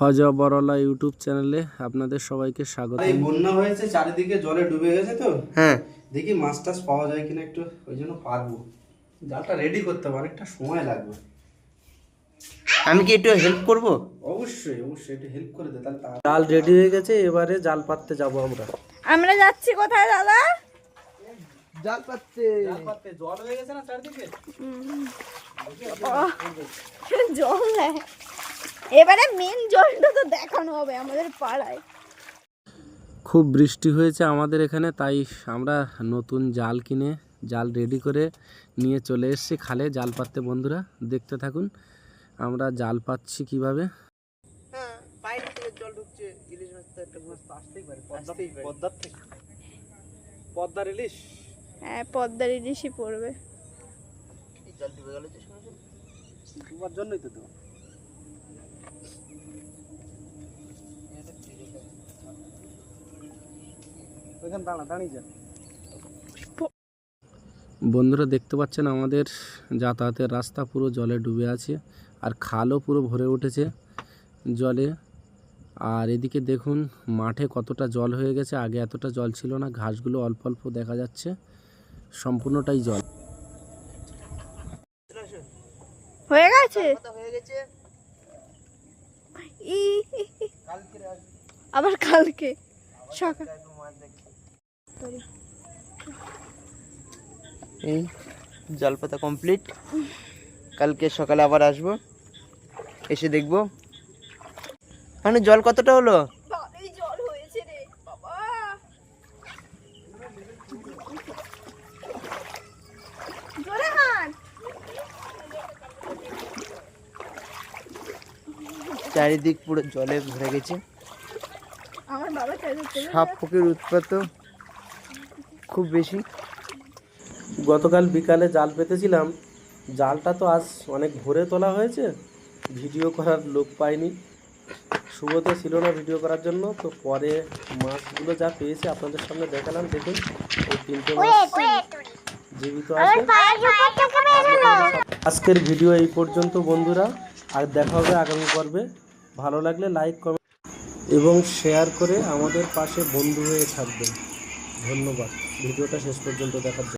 হজা বরলা YouTube চ্যানেলে আপনাদের সবাইকে স্বাগত। এই বন্যা হয়েছে, চারিদিকে জলে ডুবে গেছে তো। হ্যাঁ, দেখি মাছ টাছ পাওয়া যায় কিনা একটু, ওই জন্য পারবো। জালটা রেডি করতে হবে, অনেকটা সময় লাগবে। আমি কি একটু হেল্প করব? অবশ্যই অবশ্যই, একটু হেল্প করে দে তাহলে। জাল রেডি হয়ে গেছে, এবারে জাল পাততে যাবো আমরা। আমরা যাচ্ছি কোথায় দাদা? জাল পাততে। জল হয়ে গেছে না চারিদিকে। জল নেই, এবারে মেন জলটা তো দেখানো হবে আমাদের পাড়ায়। খুব বৃষ্টি হয়েছে আমাদের এখানে, তাই আমরা নতুন জাল কিনে জাল রেডি করে নিয়ে চলে এসেছি খালে জাল পাততে। বন্ধুরা দেখতে থাকুন আমরা জাল পাচ্ছি কিভাবে। হ্যাঁ, বাইরে থেকে জল ঢুকছে, ইলিশ মাছ তো একটা মাছ আসতেই পারে, পদ্মার থেকে। পদ্মার ইলিশ। হ্যাঁ, পদ্মার ইলিশই পড়বে। এই জল ডুবে গেল যে সময় তোমার জন্যই তো। ওইখানে দাঁড়িয়ে যা। বন্ধুরা দেখতে পাচ্ছেন আমাদের যাতায়াতের রাস্তা পুরো জলে ডুবে আছে, আর খালও পুরো ভরে উঠেছে জলে। আর এদিকে দেখুন মাঠে কতটা জল হয়ে গেছে, আগে এতটা জল ছিল না, ঘাসগুলো অল্প অল্প দেখা যাচ্ছে, সম্পূর্ণটাই জল হয়ে গেছে। হয়ে গেছে। আবার কালকে সকাল। এই জাল পাতা কমপ্লিট। কালকে সকালে আবার আসবো, এসে দেখবো মানে জল কতটা হলো। ভালোই জল হয়েছে রে বাবা। জোরে হাত। চারিদিক পুরো জলে ভরে গেছে। আমার বাবা চাইছে সাপ পোকের উৎপাত খুব বেশি। গতকাল বিকালে জাল পেতেছিলাম, জালটা তো আজ অনেক ভোরে তোলা হয়েছে, ভিডিও করার লোক পাইনি, শুভতে ছিল না ভিডিও করার জন্য। তো পরে মাছগুলো যা পেয়েছে আপনাদের সামনে দেখালাম। দেখুন এই 3টে মাছ জীবিত আছে। আজকের ভিডিও এই পর্যন্ত বন্ধুরা, আর দেখা হবে আগামী পর্বে। ভালো লাগলে লাইক, কমেন্ট এবং শেয়ার করে আমাদের পাশে বন্ধু হয়ে থাকবেন। ধন্যবাদ ভিডিওটা শেষ পর্যন্ত দেখার জন্য।